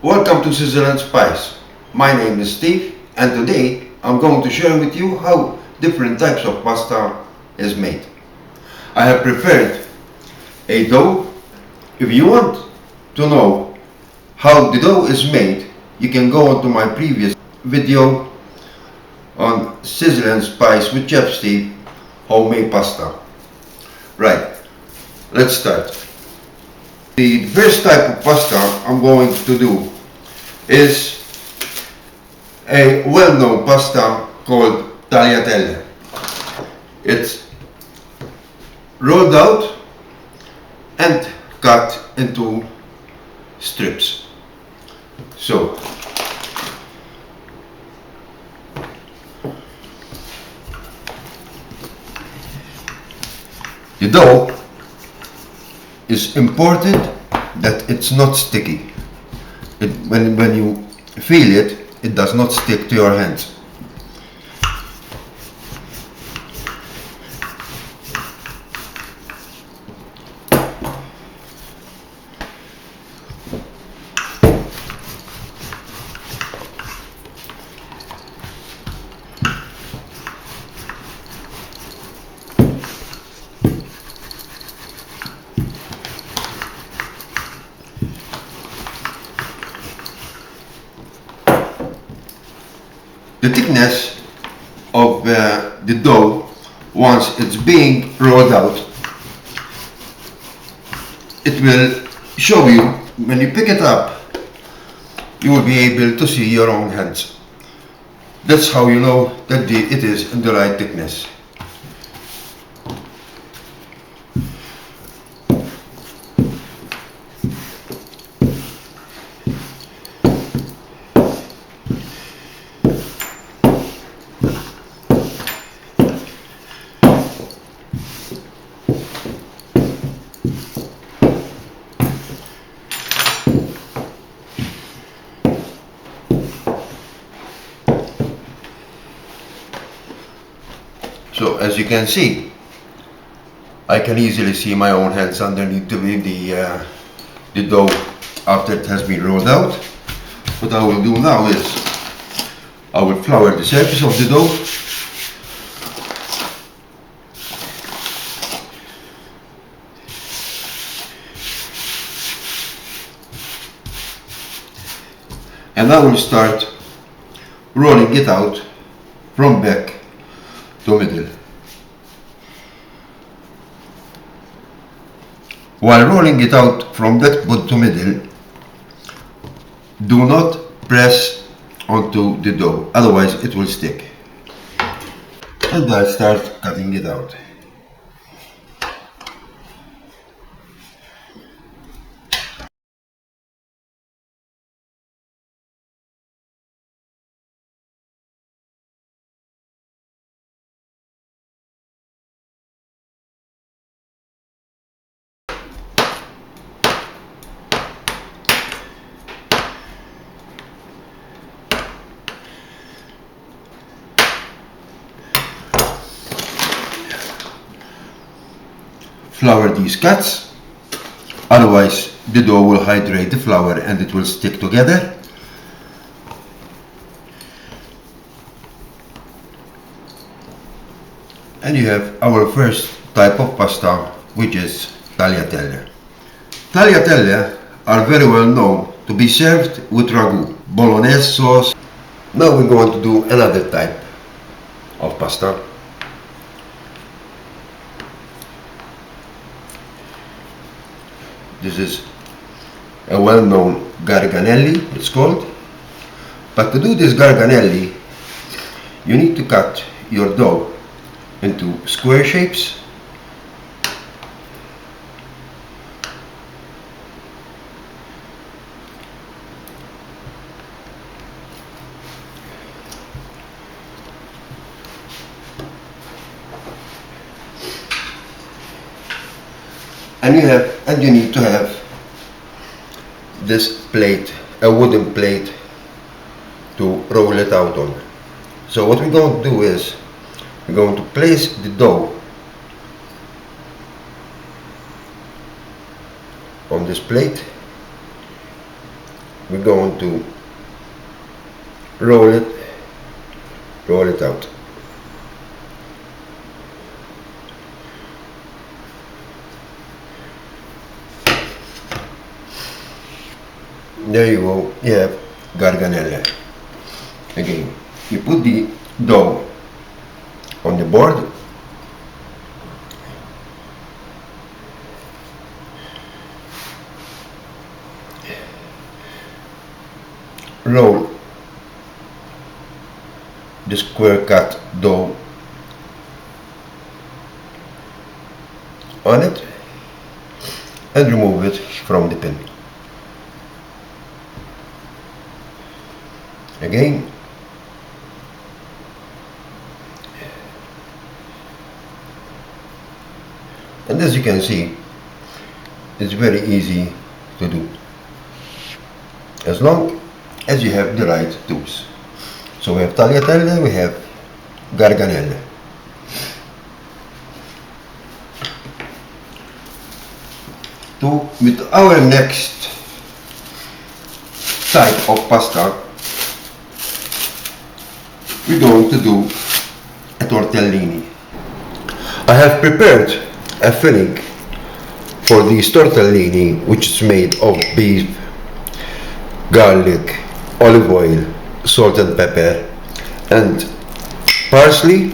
Welcome to Sizzle and Spice. My name is Steve and today I'm going to share with you how different types of pasta is made. I have prepared a dough. If you want to know how the dough is made, you can go on to my previous video on Sizzle and Spice with Chef Steve, homemade pasta. Right, let's start. The first type of pasta I'm going to do is a well-known pasta called tagliatelle. It's rolled out and cut into strips. So the dough is important that it's not sticky. When you feel it, it does not stick to your hands. The thickness of the dough, once it's being rolled out, it will show you. When you pick it up, you will be able to see your own hands. That's how you know that it is in the right thickness. So as you can see, I can easily see my own hands underneath the dough after it has been rolled out. What I will do now is I will flour the surface of the dough. And I will start rolling it out from back to middle. While rolling it out from back to middle, do not press onto the dough, otherwise it will stick. And I start cutting it out. Flour these cuts, otherwise the dough will hydrate the flour and it will stick together. And you have our first type of pasta, which is tagliatelle. Tagliatelle are very well known to be served with ragu, bolognese sauce. Now we're going to do another type of pasta. This is a well-known garganelli, it's called. But to do this garganelli, you need to cut your dough into square shapes. And you need to have this plate, a wooden plate, to roll it out on. So what we're going to do is we're going to place the dough on this plate we're going to roll it out. There you go, you have garganelle. Again, you put the dough on the board, roll the square cut dough on it and remove it from the pan. Again, and as you can see, it's very easy to do as long as you have the right tools. So we have tagliatelle, we have garganelle. With our next type of pasta, we're going to do a tortellini. I have prepared a filling for these tortellini, which is made of beef, garlic, olive oil, salt and pepper, and parsley,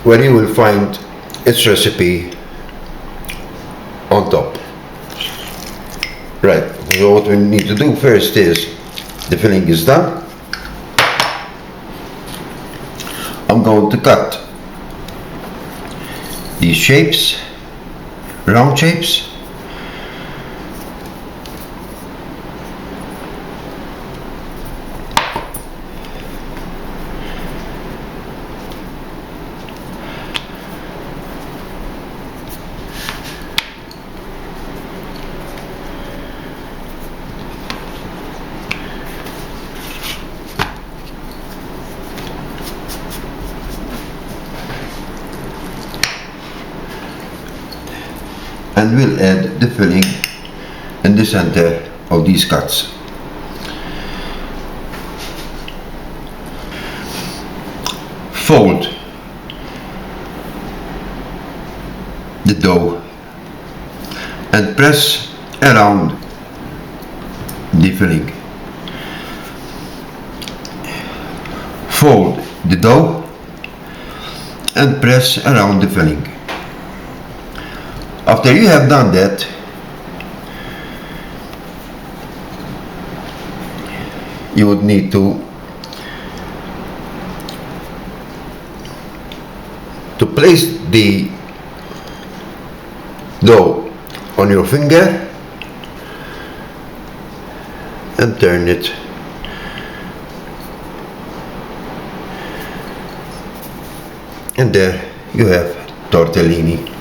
where you will find its recipe on top. Right, so what we need to do first is, the filling is done, I'm going to cut these shapes, round shapes. And we'll add the filling in the center of these cuts. Fold the dough and press around the filling. Fold the dough and press around the filling. After you have done that, you would need to place the dough on your finger and turn it and there you have tortellini.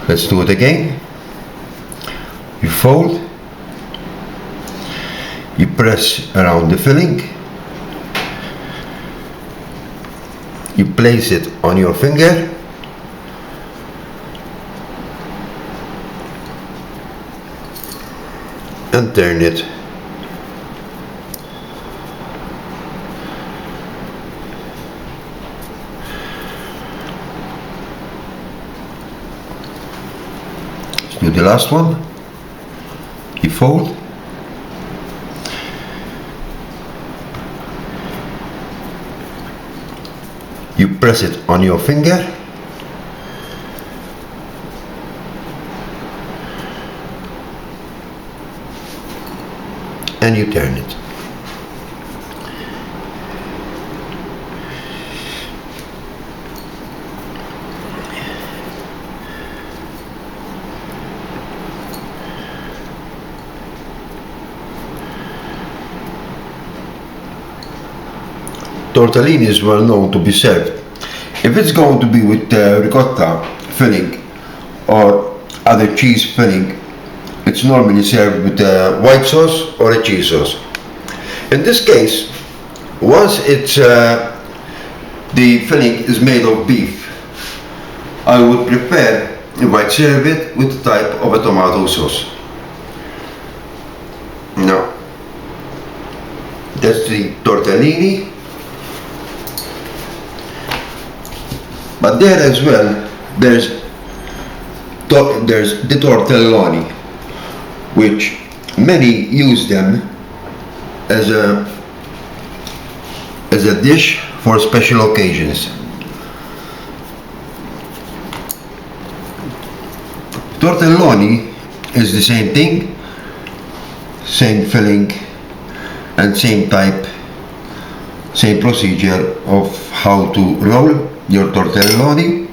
Let's do it again. You fold, you press around the filling, you place it on your finger, and turn it. Do the last one. You fold, you press it on your finger, and you turn it. Tortellini is well known to be served. If it's going to be with ricotta filling or other cheese filling, it's normally served with a white sauce or a cheese sauce. In this case, once it's the filling is made of beef, I would prepare you might serve it with the type of a tomato sauce. Now, that's the tortellini. But there as well, there's the tortelloni, which many use them as a dish for special occasions. Tortelloni is the same thing, same filling and same type, same procedure of how to roll your tortelloni,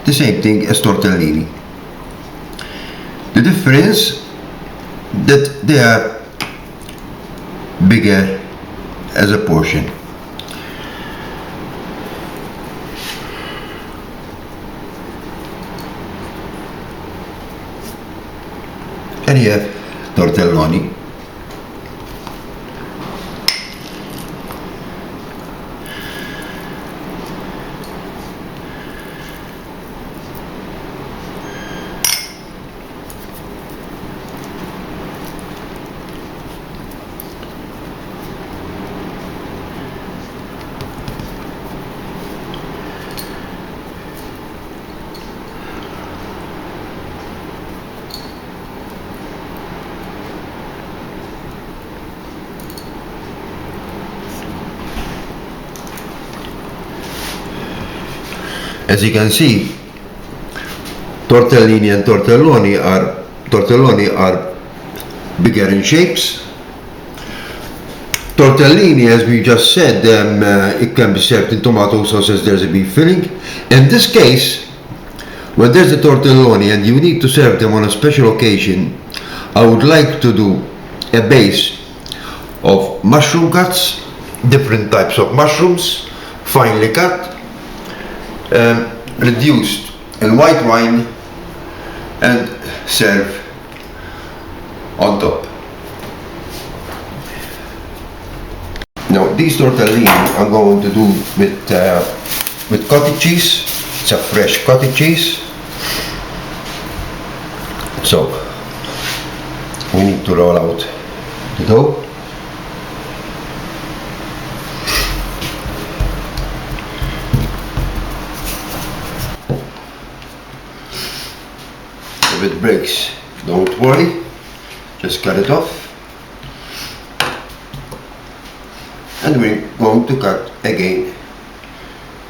the same thing as tortellini. The difference that they are bigger as a portion. And here, tortelloni. As you can see, tortellini and tortelloni are bigger in shapes. Tortellini, as we just said, it can be served in tomato sauce as there's a beef filling. In this case, when there's a tortelloni and you need to serve them on a special occasion, I would like to do a base of mushroom cuts, different types of mushrooms, finely cut, reduced in white wine, and serve on top. Now these tortellini I'm going to do with cottage cheese. It's a fresh cottage cheese. So we need to roll out the dough. If it breaks, don't worry, just cut it off. And we're going to cut again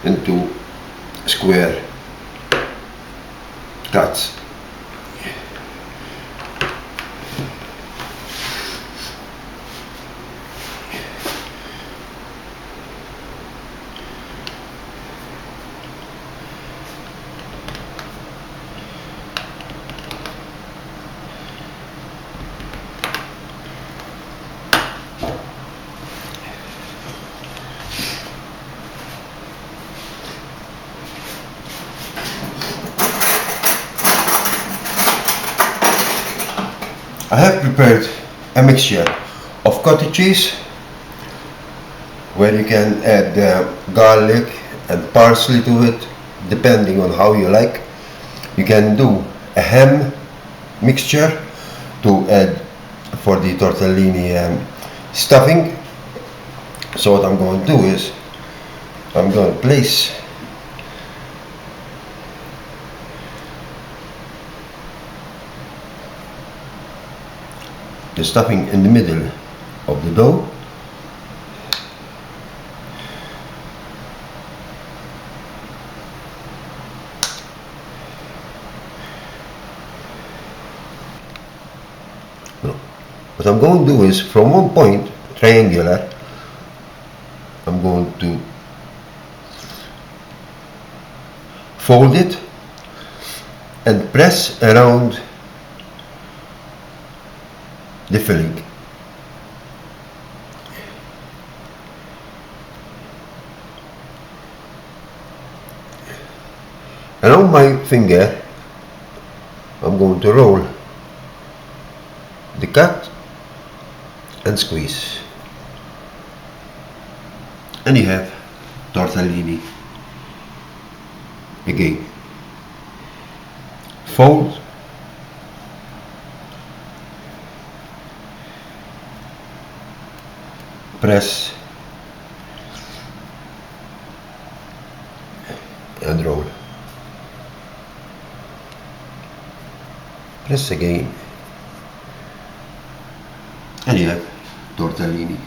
into square cuts. I have prepared a mixture of cottage cheese where you can add garlic and parsley to it depending on how you like. You can do a ham mixture to add for the tortellini stuffing. So what I'm going to do is I'm going to place the stuffing in the middle of the dough. Now, what I'm going to do is from one point, triangular, I'm going to fold it and press around the filling. Around my finger, I'm going to roll the cut and squeeze. And you have tortellini again. fold, press and roll. Press again and you have tortellini.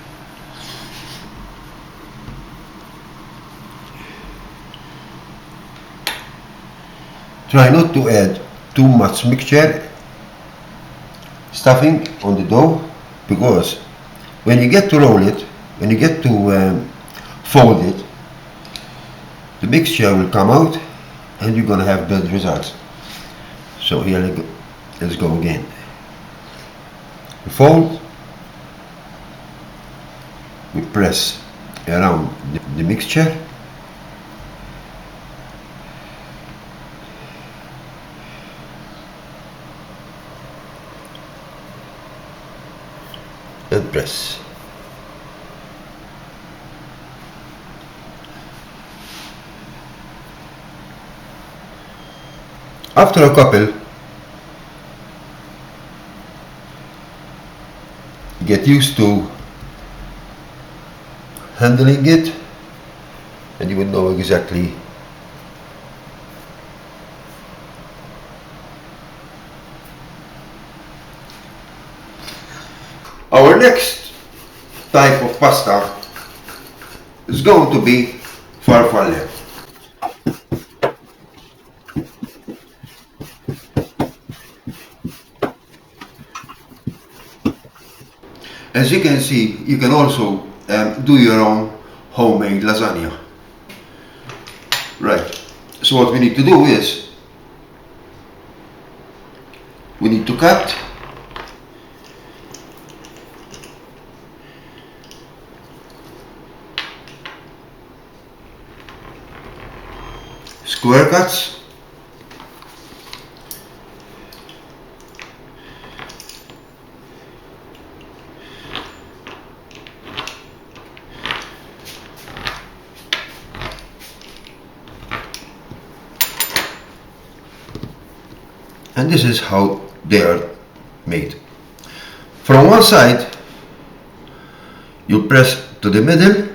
Try not to add too much mixture, stuffing on the dough, because when you get to roll it, when you get to fold it, the mixture will come out and you're gonna have bad results. So here let's go again. Fold, we press around the mixture, and press. After a couple, get used to handling it and you will know exactly our next type of pasta is going to be farfalle. As you can see, you can also do your own homemade lasagna. Right, so what we need to do is, we need to cut square cuts, and this is how they are made. From one side you press to the middle,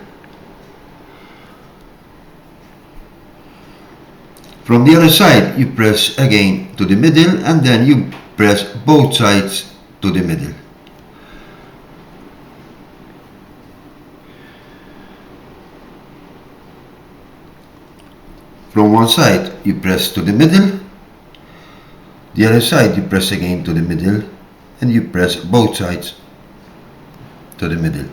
from the other side you press again to the middle, and then you press both sides to the middle. From one side you press to the middle, the other side you press again to the middle, and you press both sides to the middle.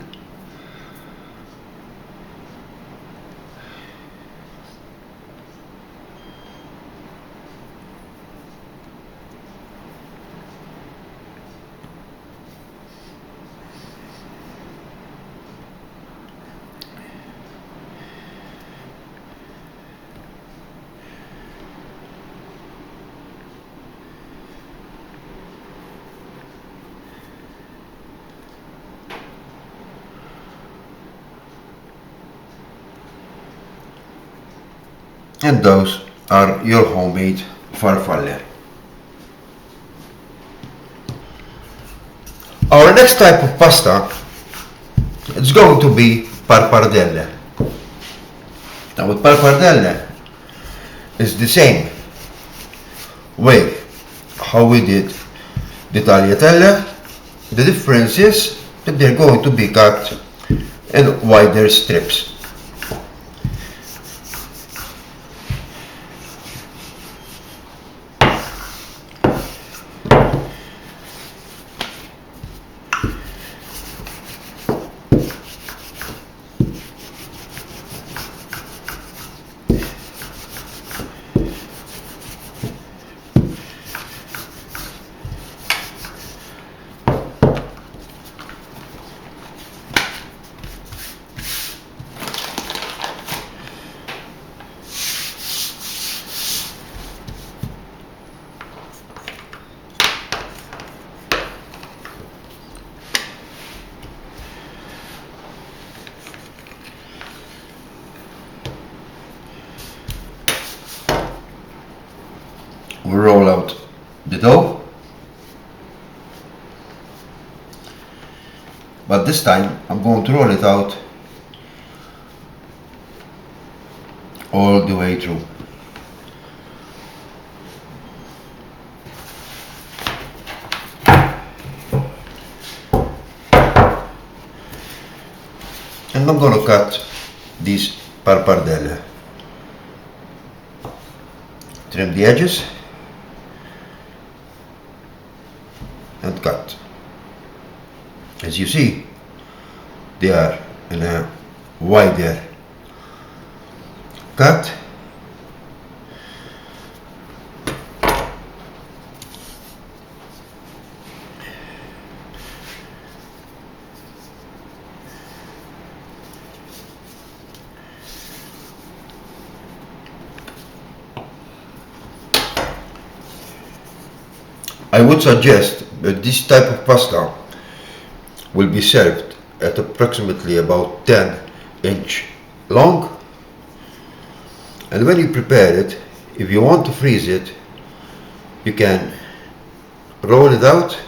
And those are your homemade farfalle. Our next type of pasta is going to be pappardelle. Now with pappardelle is the same way how we did the tagliatelle. The difference is that they're going to be cut in wider strips. We roll out dough, but this time I'm going to roll it out all the way through. And I'm going to cut these pappardelle. Trim the edges and cut. As you see, they are in a wider cut. I would suggest that this type of pasta will be served at approximately about 10-inch long, and when you prepare it, if you want to freeze it, you can roll it out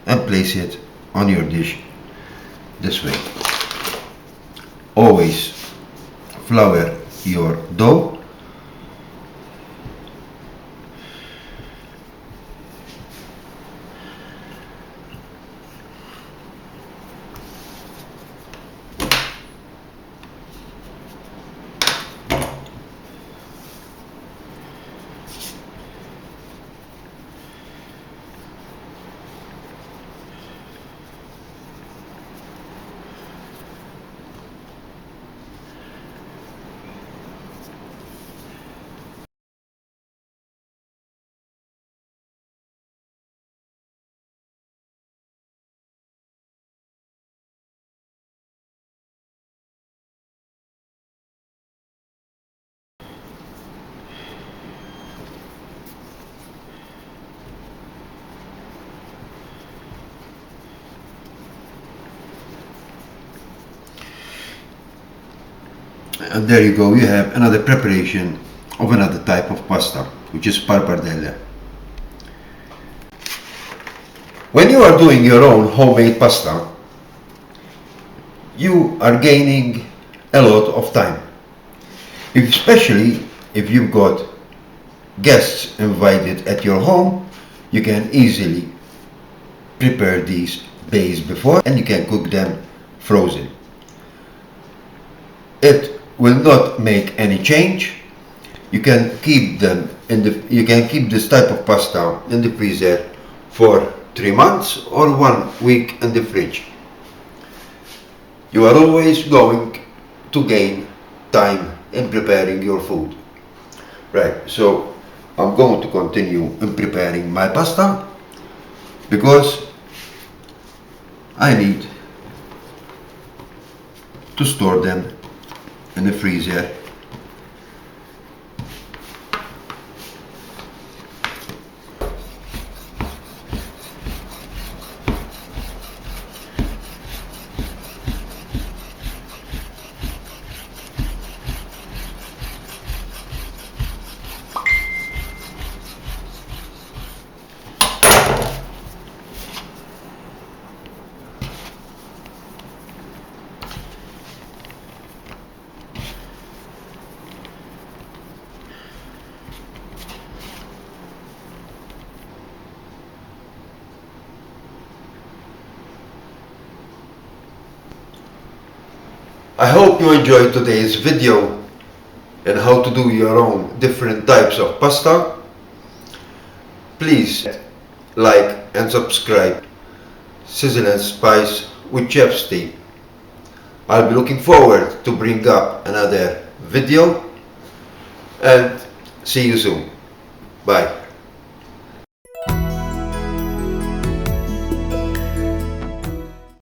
and place it on your dish this way. Always flour your dough. And there you go, you have another preparation of another type of pasta, which is pappardelle. When you are doing your own homemade pasta, you are gaining a lot of time. Especially if you've got guests invited at your home, you can easily prepare these days before and you can cook them frozen. It will not make any change. You can keep them you can keep this type of pasta in the freezer for 3 months or 1 week in the fridge. You are always going to gain time in preparing your food. Right, so I'm going to continue in preparing my pasta because I need to store them in the freezer. I hope you enjoyed today's video and how to do your own different types of pasta. Please like and subscribe. Sizzle and Spice with Chef Steve. I'll be looking forward to bring up another video and see you soon. Bye.